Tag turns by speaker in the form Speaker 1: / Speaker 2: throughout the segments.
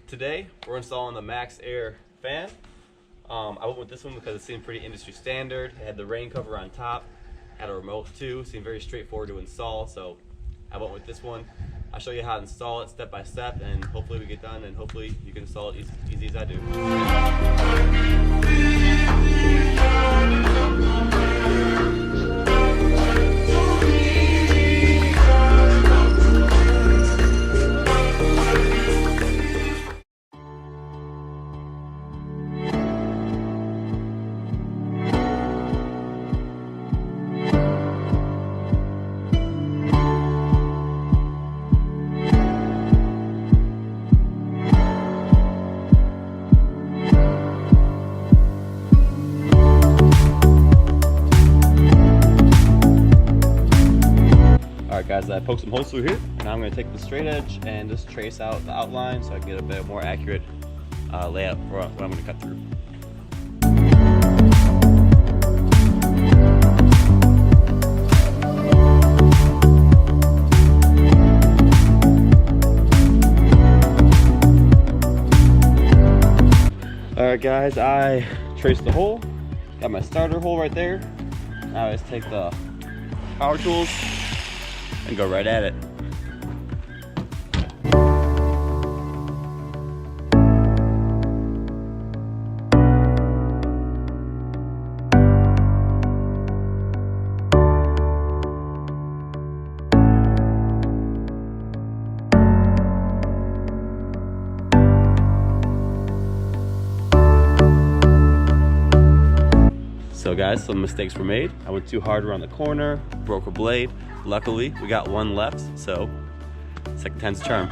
Speaker 1: Today we're installing the MAXX Air fan. I went with this one because it seemed pretty industry standard. It had the rain cover on top, had a remote too, seemed very straightforward to install, so I went with this one. I'll show you how to install it step by step, and hopefully we get done, and hopefully you can install it easy as I do. Alright guys, I poked some holes through here. Now I'm going to take the straight edge and just trace out the outline so I can get a bit more accurate layout for what I'm going to cut through. Alright guys, I traced the hole, got my starter hole right there. Now I just take the power tools and go right at it. So guys, some mistakes were made. I went too hard around the corner, broke a blade. Luckily, we got one left, so second time's a charm.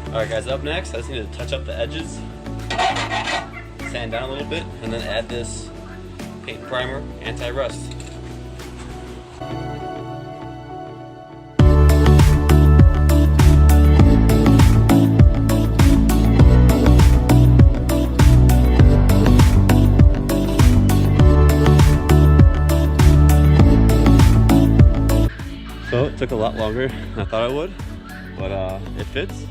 Speaker 1: Alright guys, up next, I just need to touch up the edges, sand down a little bit, and then add this paint primer, anti-rust. So it took a lot longer than I thought it would, but it fits.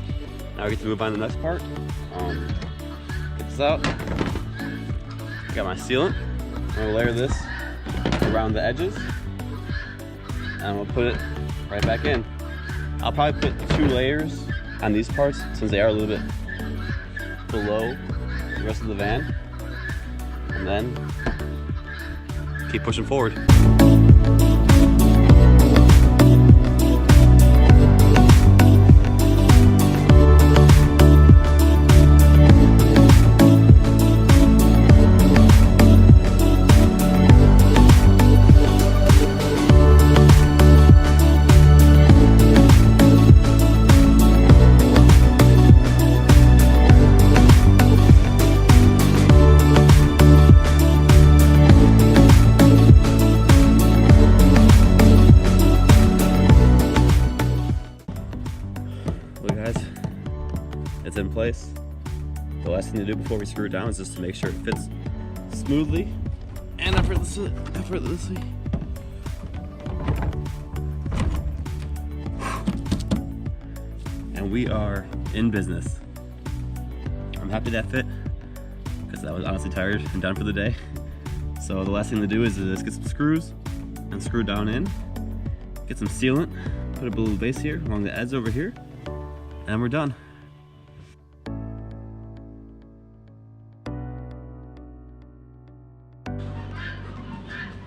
Speaker 1: Now we get to move on to the next part. Get this out. Got my sealant. I'm gonna layer this around the edges, and I'm gonna put it right back in. I'll probably put 2 layers on these parts since they are a little bit below the rest of the van, and then keep pushing forward. Look guys, it's in place. The last thing to do before we screw it down is just to make sure it fits smoothly and effortlessly. And we are in business. I'm happy that fit because I was honestly tired and done for the day. So the last thing to do is just get some screws and screw down in, get some sealant, put a little base here along the edge over here, and we're done.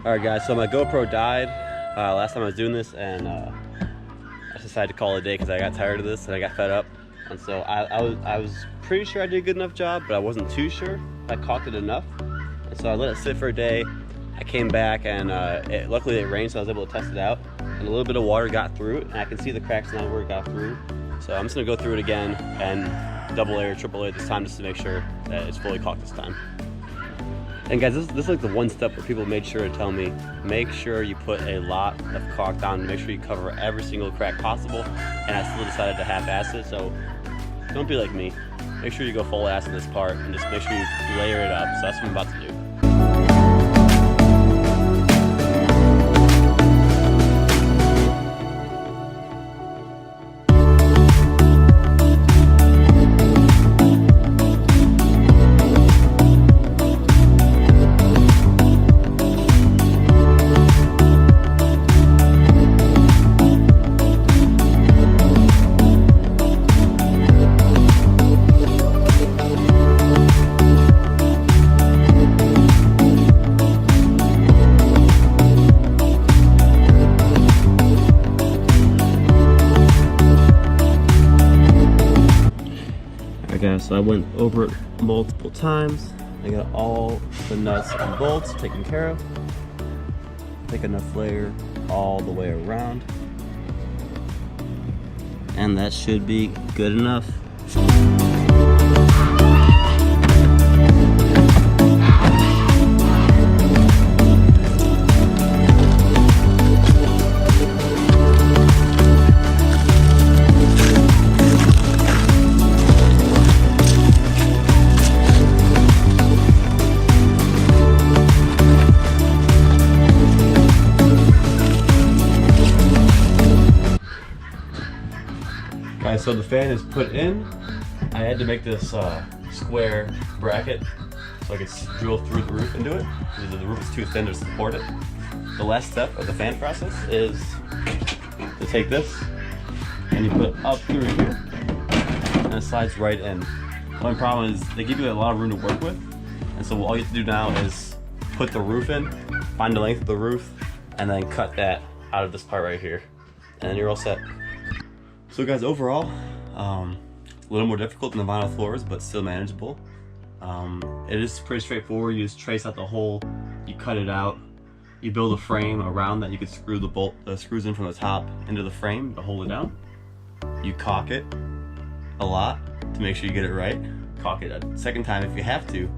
Speaker 1: Alright guys, so my GoPro died last time I was doing this, and I just decided to call it a day because I got tired of this and I got fed up. And so I was pretty sure I did a good enough job, but I wasn't too sure I caulked it enough. And so I let it sit for a day. I came back and luckily it rained, so I was able to test it out. And a little bit of water got through it, and I can see the cracks now where it got through. So I'm just gonna go through it again and double layer, triple layer this time just to make sure that it's fully caulked this time. And guys, this is like the one step where people made sure to tell me, make sure you put a lot of caulk down, make sure you cover every single crack possible, and I still decided to half-ass it. So don't be like me. Make sure you go full ass in this part and just make sure you layer it up. So that's what I'm about to do. Guys, so I went over it multiple times. I got all the nuts and bolts taken care of. Thick enough layer all the way around. And that should be good enough. Guys, so the fan is put in. I had to make this square bracket so I could drill through the roof into it because the roof is too thin to support it. The last step of the fan process is to take this and you put it up through here and it slides right in. The only problem is they give you a lot of room to work with, and so all you have to do now is put the roof in, find the length of the roof, and then cut that out of this part right here, and you're all set. So guys, overall, a little more difficult than the vinyl floors, but still manageable. It is pretty straightforward. You just trace out the hole, you cut it out, you build a frame around that. You could screw the screws in from the top into the frame to hold it down. You caulk it a lot to make sure you get it right. Caulk it a second time if you have to.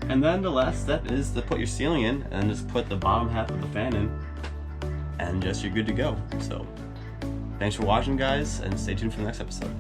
Speaker 1: And then the last step is to put your ceiling in and just put the bottom half of the fan in, and just you're good to go. So thanks for watching, guys, and stay tuned for the next episode.